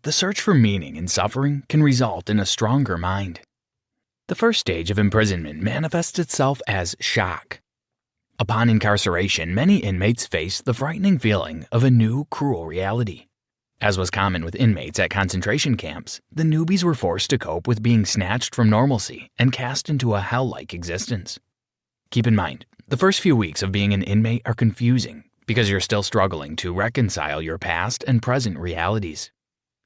the search for meaning in suffering can result in a stronger mind. The first stage of imprisonment manifests itself as shock. Upon incarceration, many inmates face the frightening feeling of a new, cruel reality. As was common with inmates at concentration camps, the newbies were forced to cope with being snatched from normalcy and cast into a hell-like existence. Keep in mind, the first few weeks of being an inmate are confusing because you're still struggling to reconcile your past and present realities.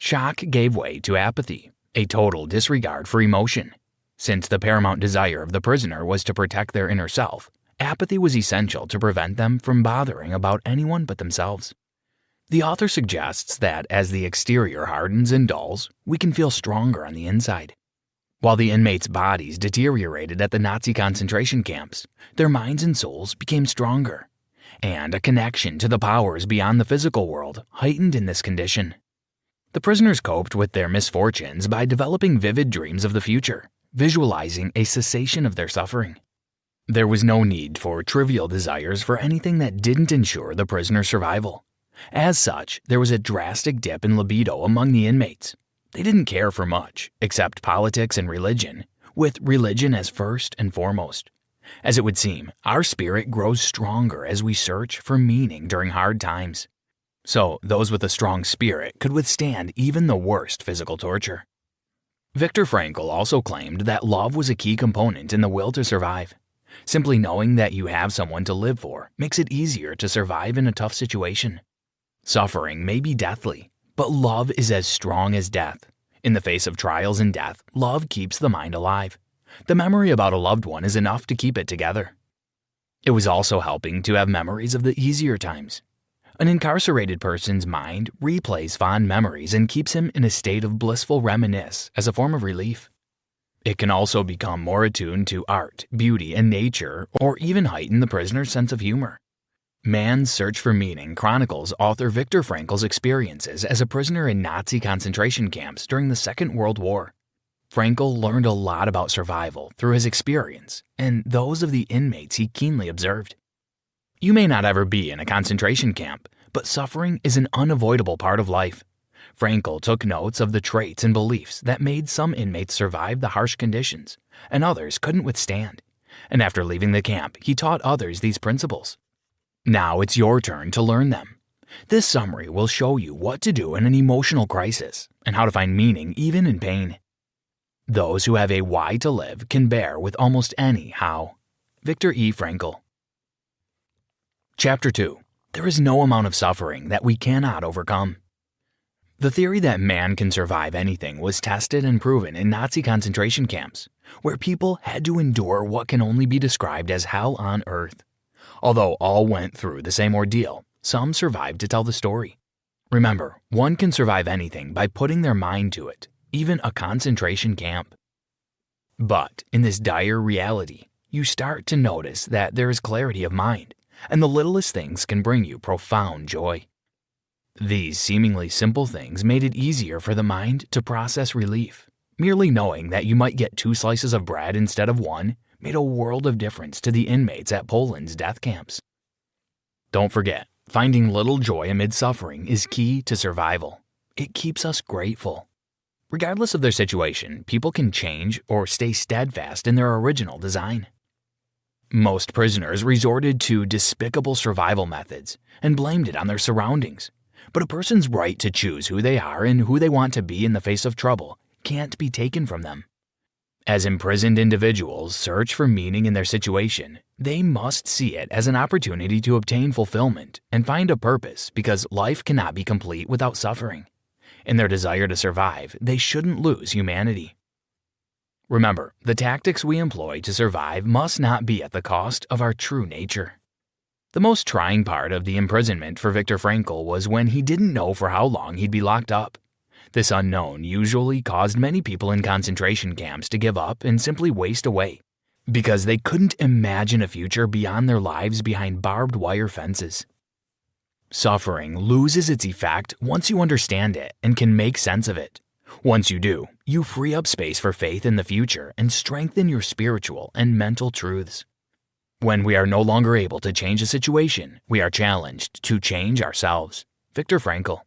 Shock gave way to apathy, a total disregard for emotion. Since the paramount desire of the prisoner was to protect their inner self, apathy was essential to prevent them from bothering about anyone but themselves. The author suggests that as the exterior hardens and dulls, we can feel stronger on the inside. While the inmates' bodies deteriorated at the Nazi concentration camps, their minds and souls became stronger, and a connection to the powers beyond the physical world heightened in this condition. The prisoners coped with their misfortunes by developing vivid dreams of the future, visualizing a cessation of their suffering. There was no need for trivial desires for anything that didn't ensure the prisoner's survival. As such, there was a drastic dip in libido among the inmates. They didn't care for much, except politics and religion, with religion as first and foremost. As it would seem, our spirit grows stronger as we search for meaning during hard times. So, those with a strong spirit could withstand even the worst physical torture. Viktor Frankl also claimed that love was a key component in the will to survive. Simply knowing that you have someone to live for makes it easier to survive in a tough situation. Suffering may be deathly, but love is as strong as death. In the face of trials and death, love keeps the mind alive. The memory about a loved one is enough to keep it together. It was also helping to have memories of the easier times. An incarcerated person's mind replays fond memories and keeps him in a state of blissful reminiscence as a form of relief. It can also become more attuned to art, beauty, and nature, or even heighten the prisoner's sense of humor. Man's Search for Meaning chronicles author Viktor Frankl's experiences as a prisoner in Nazi concentration camps during the Second World War. Frankl learned a lot about survival through his experience and those of the inmates he keenly observed. You may not ever be in a concentration camp, but suffering is an unavoidable part of life. Frankl took notes of the traits and beliefs that made some inmates survive the harsh conditions and others couldn't withstand. And after leaving the camp, he taught others these principles. Now it's your turn to learn them. This summary will show you what to do in an emotional crisis and how to find meaning even in pain. Those who have a why to live can bear with almost any how. Viktor E. Frankl. Chapter 2. There is no amount of suffering that we cannot overcome. The theory that man can survive anything was tested and proven in Nazi concentration camps, where people had to endure what can only be described as hell on earth. Although all went through the same ordeal, some survived to tell the story. Remember, one can survive anything by putting their mind to it, even a concentration camp. But in this dire reality, you start to notice that there is clarity of mind, and the littlest things can bring you profound joy. These seemingly simple things made it easier for the mind to process relief. Merely knowing that you might get 2 slices of bread instead of 1 made a world of difference to the inmates at Poland's death camps. Don't forget, finding little joy amid suffering is key to survival. It keeps us grateful. Regardless of their situation, people can change or stay steadfast in their original design. Most prisoners resorted to despicable survival methods and blamed it on their surroundings. But a person's right to choose who they are and who they want to be in the face of trouble can't be taken from them. As imprisoned individuals search for meaning in their situation, they must see it as an opportunity to obtain fulfillment and find a purpose because life cannot be complete without suffering. In their desire to survive, they shouldn't lose humanity. Remember, the tactics we employ to survive must not be at the cost of our true nature. The most trying part of the imprisonment for Viktor Frankl was when he didn't know for how long he'd be locked up. This unknown usually caused many people in concentration camps to give up and simply waste away, because they couldn't imagine a future beyond their lives behind barbed wire fences. Suffering loses its effect once you understand it and can make sense of it. Once you do, you free up space for faith in the future and strengthen your spiritual and mental truths. When we are no longer able to change a situation, we are challenged to change ourselves. Viktor Frankl.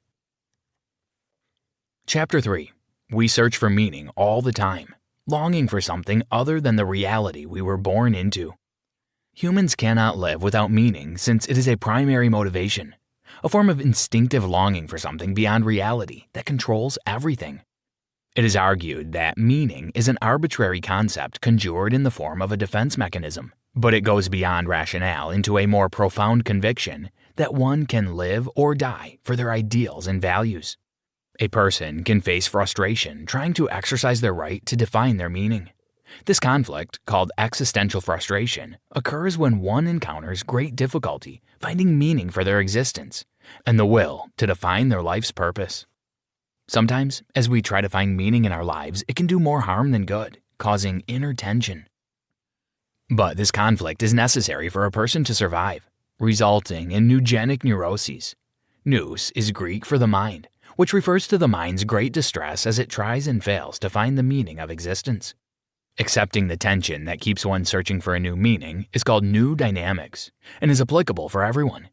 Chapter 3. We search for meaning all the time, longing for something other than the reality we were born into. Humans cannot live without meaning since it is a primary motivation, a form of instinctive longing for something beyond reality that controls everything. It is argued that meaning is an arbitrary concept conjured in the form of a defense mechanism, but it goes beyond rationale into a more profound conviction that one can live or die for their ideals and values. A person can face frustration trying to exercise their right to define their meaning. This conflict, called existential frustration, occurs when one encounters great difficulty finding meaning for their existence and the will to define their life's purpose. Sometimes, as we try to find meaning in our lives, it can do more harm than good, causing inner tension. But this conflict is necessary for a person to survive, resulting in neurogenic neuroses. Nous is Greek for the mind, which refers to the mind's great distress as it tries and fails to find the meaning of existence. Accepting the tension that keeps one searching for a new meaning is called new dynamics and is applicable for everyone.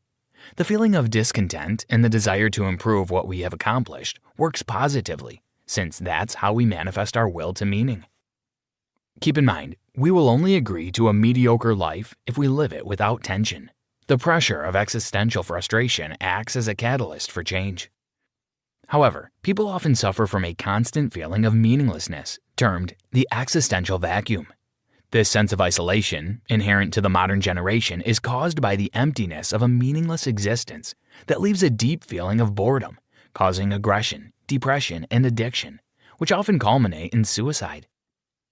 The feeling of discontent and the desire to improve what we have accomplished works positively, since that's how we manifest our will to meaning. Keep in mind, we will only agree to a mediocre life if we live it without tension. The pressure of existential frustration acts as a catalyst for change. However, people often suffer from a constant feeling of meaninglessness, termed the existential vacuum. This sense of isolation, inherent to the modern generation, is caused by the emptiness of a meaningless existence that leaves a deep feeling of boredom, causing aggression, depression, and addiction, which often culminate in suicide.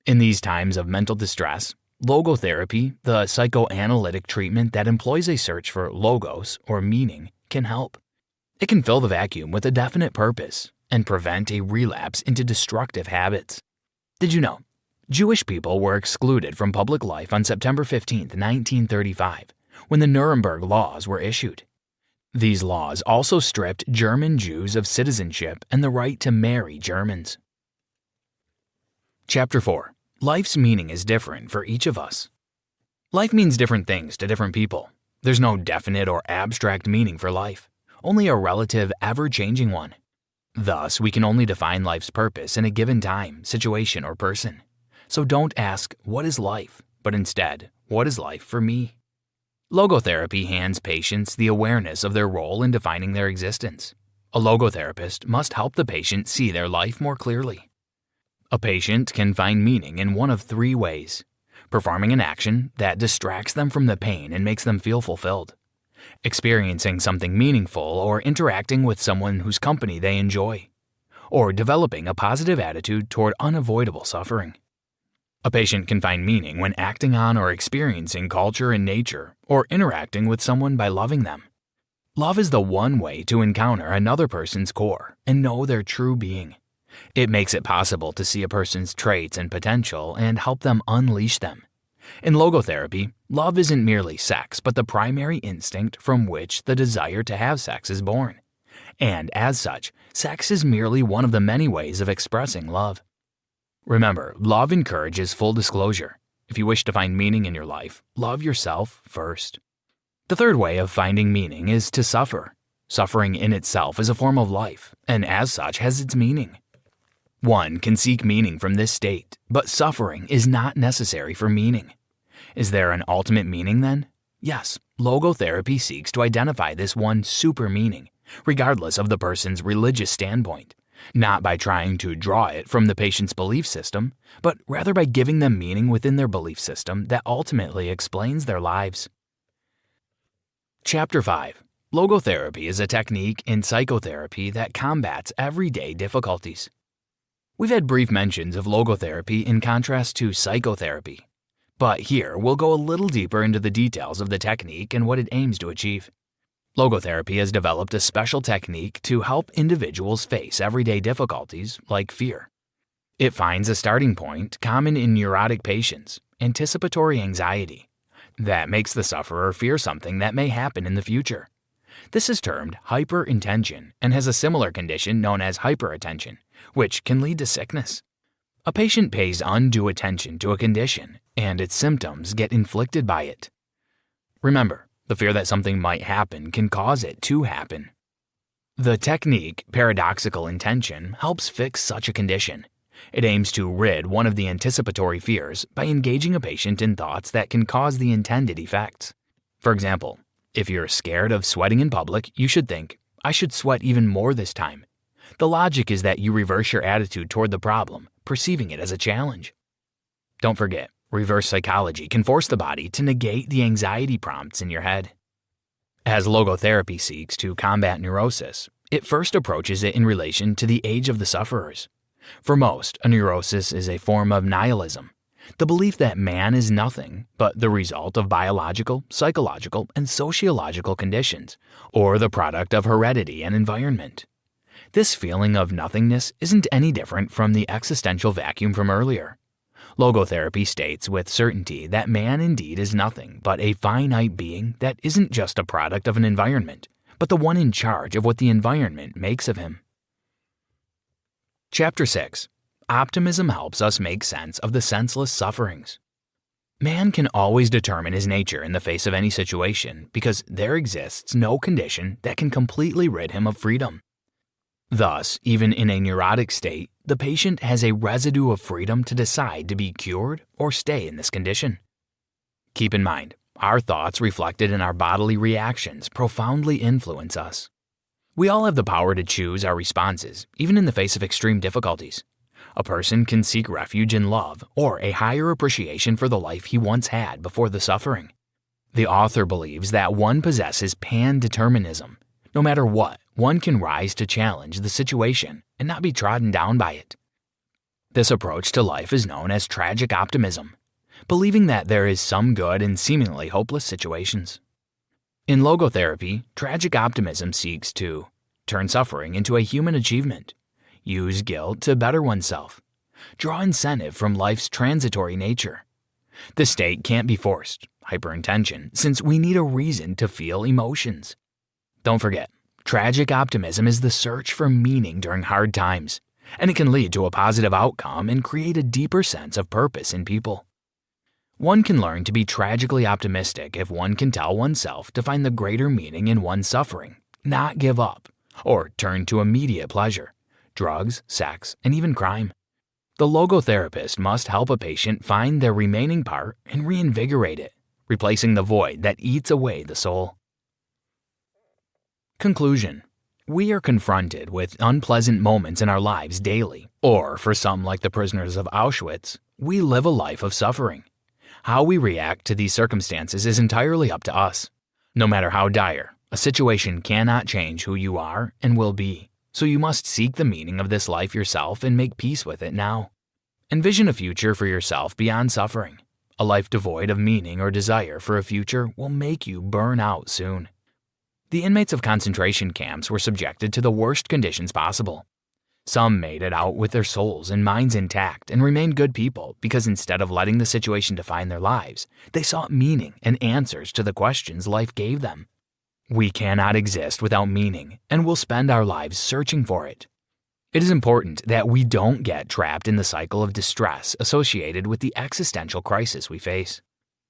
In these times of mental distress, logotherapy, the psychoanalytic treatment that employs a search for logos or meaning, can help. It can fill the vacuum with a definite purpose and prevent a relapse into destructive habits. Did you know? Jewish people were excluded from public life on September 15, 1935, when the Nuremberg Laws were issued. These laws also stripped German Jews of citizenship and the right to marry Germans. Chapter 4. Life's meaning is different for each of us. Life means different things to different people. There's no definite or abstract meaning for life, only a relative, ever-changing one. Thus, we can only define life's purpose in a given time, situation, or person. So don't ask, what is life? But instead, what is life for me? Logotherapy hands patients the awareness of their role in defining their existence. A logotherapist must help the patient see their life more clearly. A patient can find meaning in one of three ways: performing an action that distracts them from the pain and makes them feel fulfilled, experiencing something meaningful or interacting with someone whose company they enjoy, or developing a positive attitude toward unavoidable suffering. A patient can find meaning when acting on or experiencing culture and nature, or interacting with someone by loving them. Love is the one way to encounter another person's core and know their true being. It makes it possible to see a person's traits and potential and help them unleash them. In logotherapy, love isn't merely sex, but the primary instinct from which the desire to have sex is born. And as such, sex is merely one of the many ways of expressing love. Remember, love encourages full disclosure. If you wish to find meaning in your life, love yourself first. The third way of finding meaning is to suffer. Suffering in itself is a form of life, and as such has its meaning. One can seek meaning from this state, but suffering is not necessary for meaning. Is there an ultimate meaning then? Yes, logotherapy seeks to identify this one super meaning, regardless of the person's religious standpoint, not by trying to draw it from the patient's belief system, but rather by giving them meaning within their belief system that ultimately explains their lives. Chapter 5. Logotherapy is a technique in psychotherapy that combats everyday difficulties. We've had brief mentions of logotherapy in contrast to psychotherapy, but here we'll go a little deeper into the details of the technique and what it aims to achieve. Logotherapy has developed a special technique to help individuals face everyday difficulties like fear. It finds a starting point common in neurotic patients, anticipatory anxiety, that makes the sufferer fear something that may happen in the future. This is termed hyperintention and has a similar condition known as hyperattention, which can lead to sickness. A patient pays undue attention to a condition, and its symptoms get inflicted by it. Remember, the fear that something might happen can cause it to happen. The technique, paradoxical intention, helps fix such a condition. It aims to rid one of the anticipatory fears by engaging a patient in thoughts that can cause the intended effects. For example, if you're scared of sweating in public, you should think, I should sweat even more this time. The logic is that you reverse your attitude toward the problem, perceiving it as a challenge. Don't forget, reverse psychology can force the body to negate the anxiety prompts in your head. As logotherapy seeks to combat neurosis, it first approaches it in relation to the age of the sufferers. For most, a neurosis is a form of nihilism, the belief that man is nothing but the result of biological, psychological, and sociological conditions, or the product of heredity and environment. This feeling of nothingness isn't any different from the existential vacuum from earlier. Logotherapy states with certainty that man indeed is nothing but a finite being that isn't just a product of an environment, but the one in charge of what the environment makes of him. Chapter 6. Optimism helps us make sense of the senseless sufferings. Man can always determine his nature in the face of any situation because there exists no condition that can completely rid him of freedom. Thus, even in a neurotic state, the patient has a residue of freedom to decide to be cured or stay in this condition. Keep in mind, our thoughts reflected in our bodily reactions profoundly influence us. We all have the power to choose our responses, even in the face of extreme difficulties. A person can seek refuge in love or a higher appreciation for the life he once had before the suffering. The author believes that one possesses pan-determinism. No matter what, one can rise to challenge the situation and not be trodden down by it. This approach to life is known as tragic optimism, believing that there is some good in seemingly hopeless situations. In logotherapy, tragic optimism seeks to turn suffering into a human achievement, use guilt to better oneself, draw incentive from life's transitory nature. The state can't be forced, hyperintention, since we need a reason to feel emotions. Don't forget, tragic optimism is the search for meaning during hard times, and it can lead to a positive outcome and create a deeper sense of purpose in people. One can learn to be tragically optimistic if one can tell oneself to find the greater meaning in one's suffering, not give up, or turn to immediate pleasure, drugs, sex, and even crime. The logotherapist must help a patient find their remaining part and reinvigorate it, replacing the void that eats away the soul. Conclusion. We are confronted with unpleasant moments in our lives daily, or for some like the prisoners of Auschwitz, we live a life of suffering. How we react to these circumstances is entirely up to us. No matter how dire, a situation cannot change who you are and will be, so you must seek the meaning of this life yourself and make peace with it now. Envision a future for yourself beyond suffering. A life devoid of meaning or desire for a future will make you burn out soon. The inmates of concentration camps were subjected to the worst conditions possible. Some made it out with their souls and minds intact and remained good people because instead of letting the situation define their lives, they sought meaning and answers to the questions life gave them. We cannot exist without meaning and will spend our lives searching for it. It is important that we don't get trapped in the cycle of distress associated with the existential crisis we face.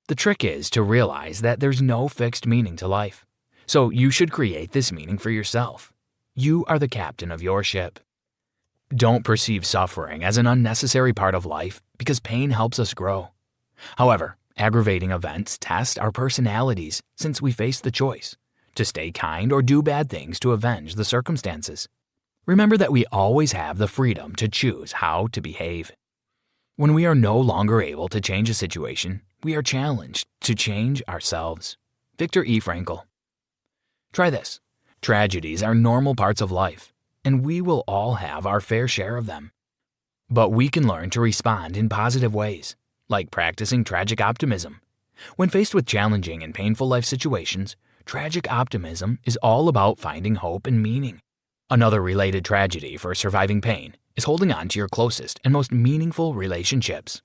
The trick is to realize that there's no fixed meaning to life. So you should create this meaning for yourself. You are the captain of your ship. Don't perceive suffering as an unnecessary part of life because pain helps us grow. However, aggravating events test our personalities since we face the choice to stay kind or do bad things to avenge the circumstances. Remember that we always have the freedom to choose how to behave. When we are no longer able to change a situation, we are challenged to change ourselves. Viktor E. Frankl. Try this. Tragedies are normal parts of life, and we will all have our fair share of them. But we can learn to respond in positive ways, like practicing tragic optimism. When faced with challenging and painful life situations, tragic optimism is all about finding hope and meaning. Another related tragedy for surviving pain is holding on to your closest and most meaningful relationships.